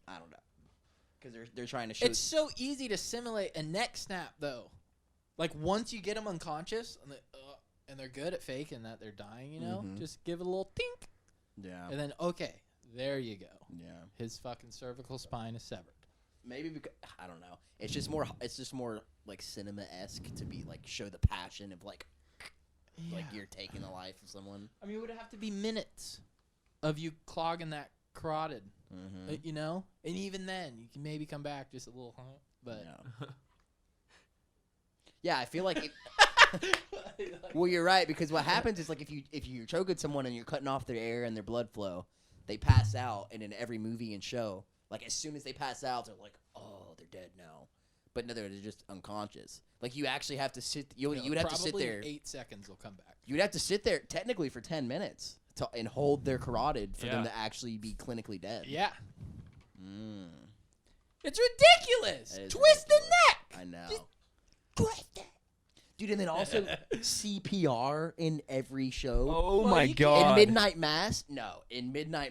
I don't know, because they're trying to show. It's so easy to simulate a neck snap, though. Like once you get them unconscious and they're good at faking that they're dying, you know, just give it a little tink. Yeah. And then there you go. Yeah. His fucking cervical spine is severed. Maybe because I don't know. It's just more like cinema-esque to be like show the passion of like you're taking the life of someone. I mean, it would have to be minutes of you clogging that carotid, you know? And even then, you can maybe come back just a little, but yeah, I feel like well, you're right, because what happens is like if you're choking someone and you're cutting off their air and their blood flow, they pass out, and in every movie and show, like as soon as they pass out, they're like, oh, they're dead now. But no, they're just unconscious. Like you actually have to sit. You would have to sit there. 8 seconds will come back. You would have to sit there technically for 10 minutes and hold their carotid for them to actually be clinically dead. Yeah. It's ridiculous. It is Twist ridiculous. the neck. I know. Just twist it. Dude, and then also CPR in every show. Oh my god. In Midnight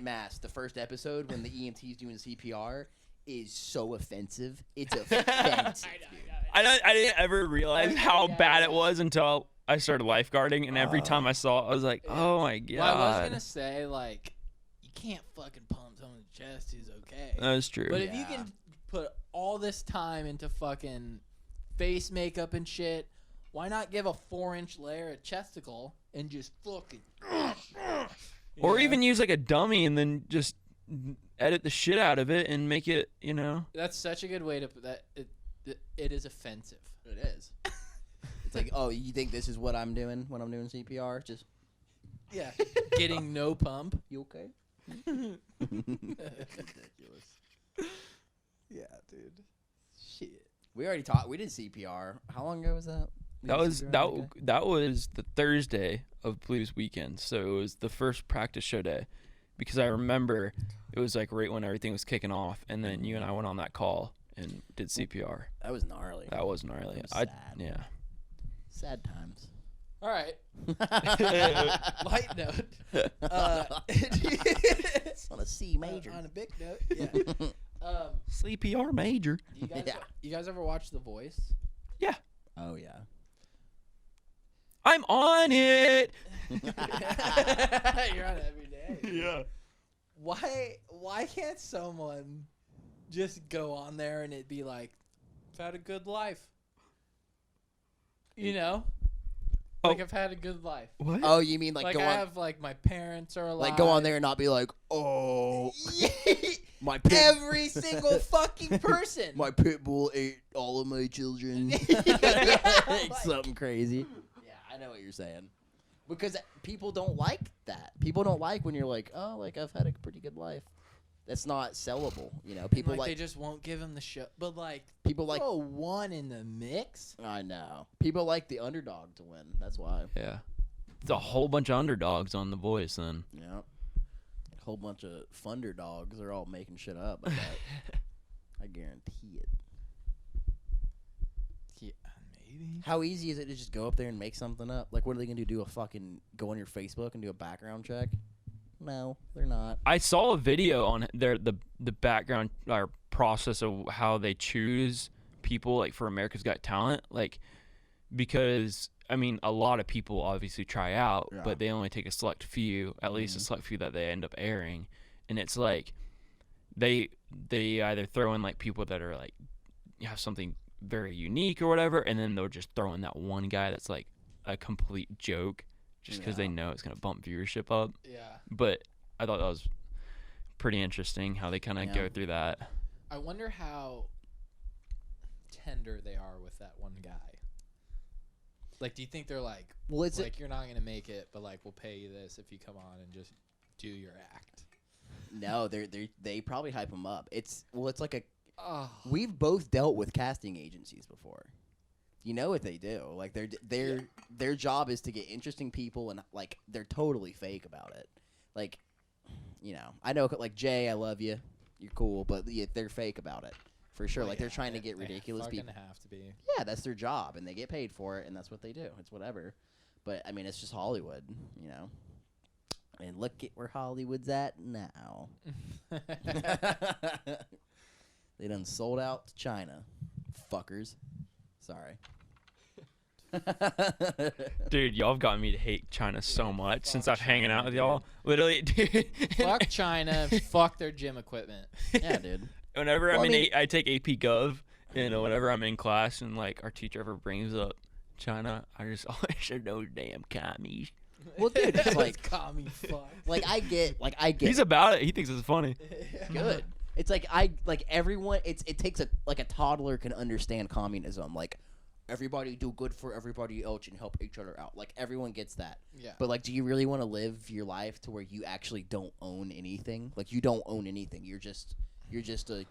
Mass, the first episode when the EMT's doing CPR is so offensive. It's offensive. I didn't ever realize how bad it was until I started lifeguarding, and every time I saw it, I was like, oh my god. Well, I was going to say, like, you can't fucking pump someone's chest who's okay. That's true. But if you can put all this time into fucking face makeup and shit, why not give a 4-inch layer of chesticle and just fucking... Or even use like a dummy and then just edit the shit out of it and make it, you know. That's such a good way to put that. It is offensive. It is. It's like, oh, you think this is what I'm doing when I'm doing CPR? Just getting no pump. You okay? Ridiculous. Yeah, dude. Shit. We already we did CPR. How long ago was that? That was the Thursday of Blues weekend, so it was the first practice show day, because I remember it was like right when everything was kicking off, and then you and I went on that call and did CPR. That was gnarly. That was gnarly. Sad. Yeah. Sad times. All right. Light note. It's on a C major. On a big note. Yeah. CPR major. You guys ever watch The Voice? Yeah. Oh yeah. I'm on it. You're on it every day. Yeah. Why can't someone just go on there and it be like, I've had a good life? You know? Like, I've had a good life. What? Oh, you mean like go I on? have like my parents are alive. Like go on there and not be like, oh, my every single fucking person. My pit bull ate all of my children. Something crazy. Yeah, I know what you're saying. Because people don't like that. People don't like when you're like, oh, like I've had a pretty good life. That's not sellable, you know. People like like they just won't give him the show. But like people like one in the mix. I know. People like the underdog to win. That's why. Yeah. It's a whole bunch of underdogs on The Voice then. Yeah. A whole bunch of funder dogs are all making shit up. I bet. I guarantee it. baby. How easy is it to just go up there and make something up? Like, what are they gonna do? Go on your Facebook and do a background check? No, they're not. I saw a video on the background or process of how they choose people like for America's Got Talent, like because I mean a lot of people obviously try out, but they only take a select few, at least a select few that they end up airing, and it's like they either throw in like people that are like have something very unique or whatever, and then they'll just throw in that one guy that's like a complete joke just because they know it's gonna bump viewership up. Yeah. But I thought that was pretty interesting how they kind of go through that. I wonder how tender they are with that one guy. Like, do you think they're like, well, it's like you're not gonna make it, but like we'll pay you this if you come on and just do your act? No, they probably hype him up. It's like a. We've both dealt with casting agencies before. You know what they do? Like their job is to get interesting people, and like they're totally fake about it. Like, you know, I know like Jay, I love you, you're cool, but they're fake about it for sure. Well, like they're trying to get ridiculous people. Have to be. Yeah, that's their job, and they get paid for it, and that's what they do. It's whatever. But I mean, it's just Hollywood, you know. And look at where Hollywood's at now. They done sold out to China. Fuckers. Sorry. Dude, y'all have gotten me to hate China so much since I've hanging out with y'all. Literally, dude. Fuck China. Fuck their gym equipment. Yeah, dude. Whenever I take AP Gov, you know, whenever I'm in class and like our teacher ever brings up China, I just always said those damn commies. Well, dude, it's like commie fuck. I get. He's about it. He thinks it's funny. Good. It's like everyone. It takes a toddler can understand communism. Like everybody do good for everybody else and help each other out. Like everyone gets that. Yeah. But like, do you really want to live your life to where you actually don't own anything? Like you don't own anything. You're just a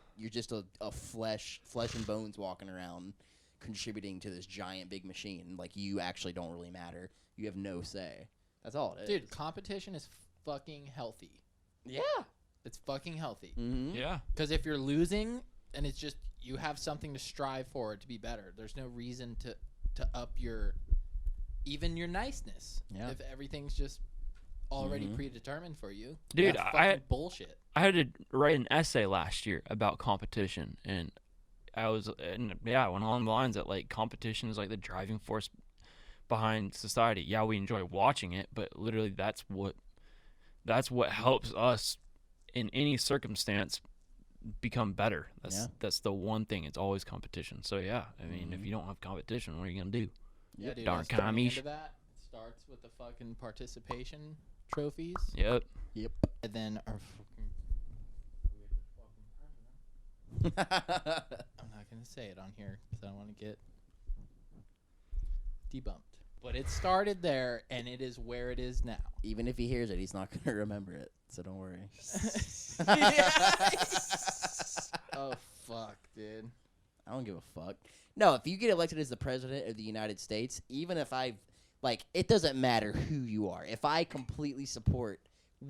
flesh and bones walking around, contributing to this giant big machine. Like you actually don't really matter. You have no say. That's all it is. Dude, competition is fucking healthy. Yeah. It's fucking healthy. Mm-hmm. Yeah. Because if you're losing and it's just you have something to strive for to be better, there's no reason to up your niceness. Yeah. If everything's just already predetermined for you. Dude, that's bullshit. I had to write an essay last year about competition, and I went along the lines that like competition is like the driving force behind society. Yeah, we enjoy watching it, but literally that's what helps us in any circumstance become better. That's the one thing. It's always competition. So yeah, I mean, if you don't have competition, what are you gonna do? Yeah, dude. Darn commies. That starts with the fucking participation trophies. Yep. And then our I'm not gonna say it on here because I don't want to get debunked. But it started there, and it is where it is now. Even if he hears it, he's not going to remember it, so don't worry. Oh, fuck, dude. I don't give a fuck. No, if you get elected as the president of the United States, even if it doesn't matter who you are. If I completely support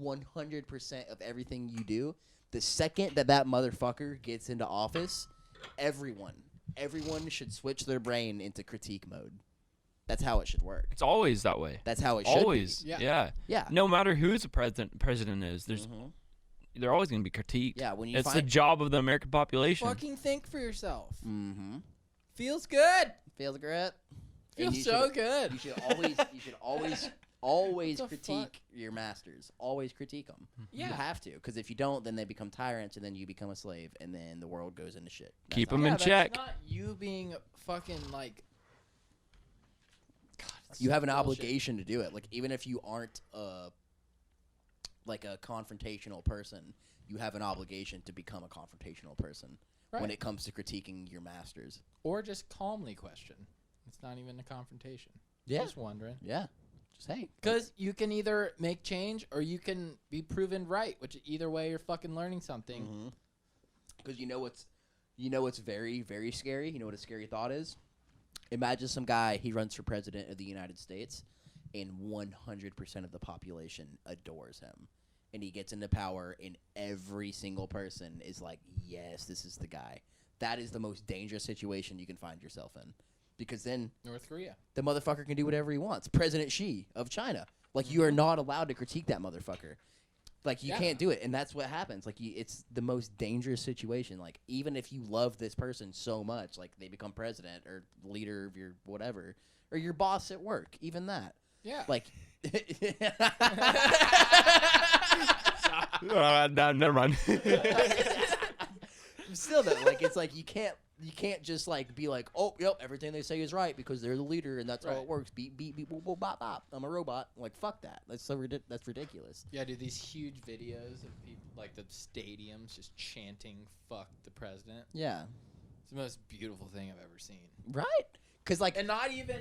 100% of everything you do, the second that motherfucker gets into office, everyone should switch their brain into critique mode. That's how it should work. It's always that way. That's how it should always be. Yeah. No matter who the president is, they're always going to be critiqued. Yeah, it's the job of the American population. Fucking think for yourself. Mm-hmm. Feels good. Feels great. Feels so good. You should always critique your masters. Always critique them. Yeah. You have to, because if you don't, then they become tyrants, and then you become a slave, and then the world goes into shit. Keep them in check. That's not you being fucking like. God, you have an obligation to do it. Like even if you aren't a confrontational person, you have an obligation to become a confrontational person when it comes to critiquing your masters. Or just calmly question. It's not even a confrontation. Yeah. Just wondering. Yeah. Just hey. Because you can either make change or you can be proven right, which either way you're fucking learning something. Because you know what's very, very scary? You know what a scary thought is? Imagine some guy, he runs for president of the United States, and 100% of the population adores him. And he gets into power, and every single person is like, yes, this is the guy. that is the most dangerous situation you can find yourself in. Because then North Korea, the motherfucker can do whatever he wants. President Xi of China. Like, you are not allowed to critique that motherfucker. Like, you can't do it. And that's what happens. Like, it's the most dangerous situation. Like, even if you love this person so much, like, they become president or leader of your whatever, or your boss at work, even that. Yeah. Like, no, never mind. still though, like, it's like you can't just like be like, oh, yep, everything they say is right because they're the leader and that's how it works. Beep beep beep boop boop bop bop. I'm a robot. Like, fuck that. That's that's ridiculous. Yeah, dude, these huge videos of people like the stadiums just chanting "fuck the president." Yeah. It's the most beautiful thing I've ever seen. Right. Cause like, and not even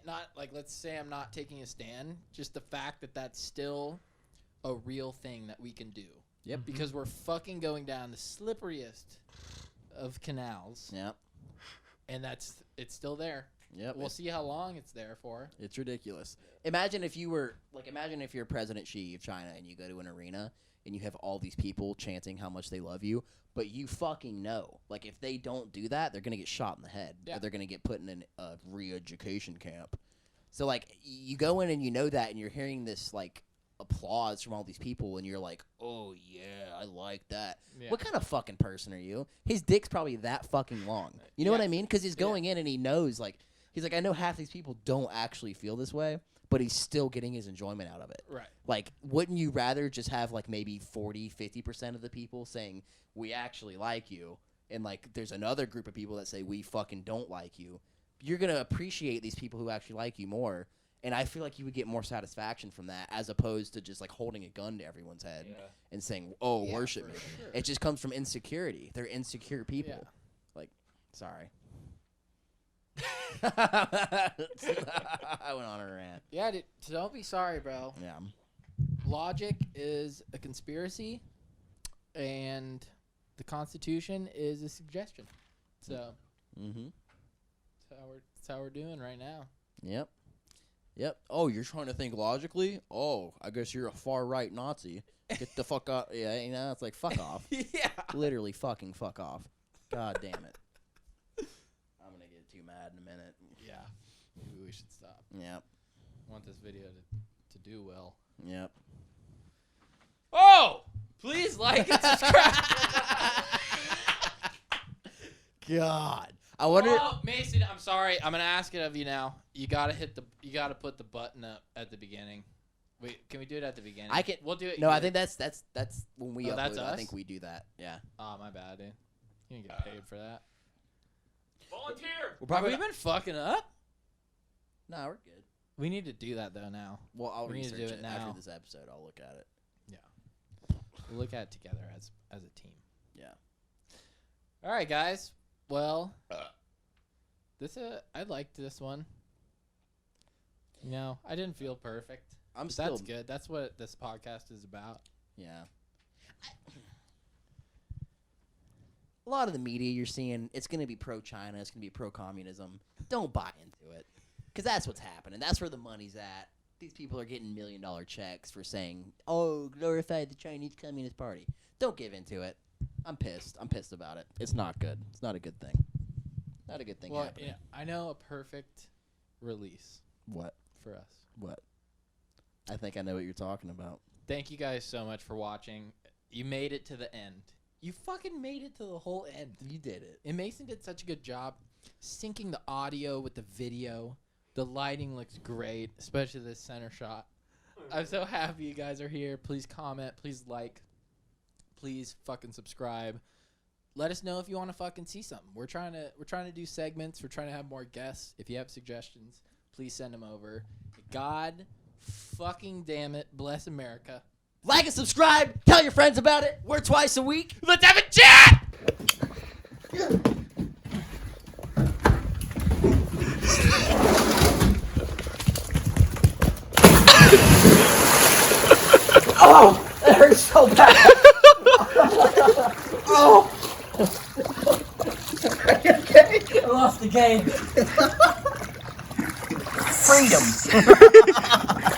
let's say I'm not taking a stand. Just the fact that that's still a real thing that we can do. Yep. Because we're fucking going down the slipperiest of canals. Yep. And it's still there. Yep. We'll see how long it's there for. It's ridiculous. Imagine if you're President Xi of China and you go to an arena and you have all these people chanting how much they love you, but you fucking know, like, if they don't do that, they're gonna get shot in the head. Yeah. Or they're gonna get put in a re-education camp. So like, you go in and you know that, and you're hearing this like applause from all these people, and you're like, oh yeah, I like that. Yeah. What kind of fucking person are you? His dick's probably that fucking long. You know what I mean? Because he's going in and he knows, like, he's like, I know half these people don't actually feel this way, but he's still getting his enjoyment out of it. Right. Like, wouldn't you rather just have like maybe 40-50% of the people saying we actually like you, and like there's another group of people that say we fucking don't like you? You're gonna appreciate these people who actually like you more. And I feel like you would get more satisfaction from that as opposed to just like holding a gun to everyone's head and saying, oh, worship me. Sure. It just comes from insecurity. They're insecure people. Yeah. Like, sorry. I went on a rant. Yeah, dude, don't be sorry, bro. Yeah. Logic is a conspiracy, and the Constitution is a suggestion. So that's how we're doing right now. Yep. Yep. Oh, you're trying to think logically? Oh, I guess you're a far-right Nazi. Get the fuck out. Yeah, you know, it's like, fuck off. Yeah. Literally fucking fuck off. God damn it. I'm going to get too mad in a minute. Yeah. Maybe we should stop. Yep. I want this video to do well. Yep. Oh! Please like and subscribe. God. I wonder. Oh, Mason, I'm sorry. I'm gonna ask it of you now. You gotta put the button up at the beginning. Wait, can we do it at the beginning? We'll do it. No, I think that's when we upload. That's us? I think we do that. Yeah. Oh, my bad, dude. You didn't get paid for that. Volunteer. We're Have we been fucking up? No, we're good. We need to do that though now. Well, I'll We need to research do it it now. after this episode. I'll look at it. Yeah. We'll look at it together as a team. Yeah. All right, guys. Well, I liked this one. You know, I didn't feel perfect. That's good. That's what this podcast is about. Yeah. A lot of the media you're seeing, it's going to be pro-China. It's going to be pro-communism. Don't buy into it. Because that's what's happening. That's where the money's at. These people are getting $1 million checks for saying, oh, glorify the Chinese Communist Party. Don't give into it. I'm pissed. I'm pissed about it. It's not good. It's not a good thing. Not a good thing happening. Yeah, I know a perfect release. What? For us. What? I think I know what you're talking about. Thank you guys so much for watching. You made it to the end. You fucking made it to the whole end. You did it. And Mason did such a good job syncing the audio with the video. The lighting looks great, especially this center shot. I'm so happy you guys are here. Please comment. Please like. Please fucking subscribe. Let us know if you want to fucking see something. We're trying to do segments. We're trying to have more guests. If you have suggestions, please send them over. God fucking damn it. Bless America. Like and subscribe. Tell your friends about it. We're Twice a Week. Let's have a chat! Oh, that hurts so bad. Oh. Okay. I lost the game. Freedom.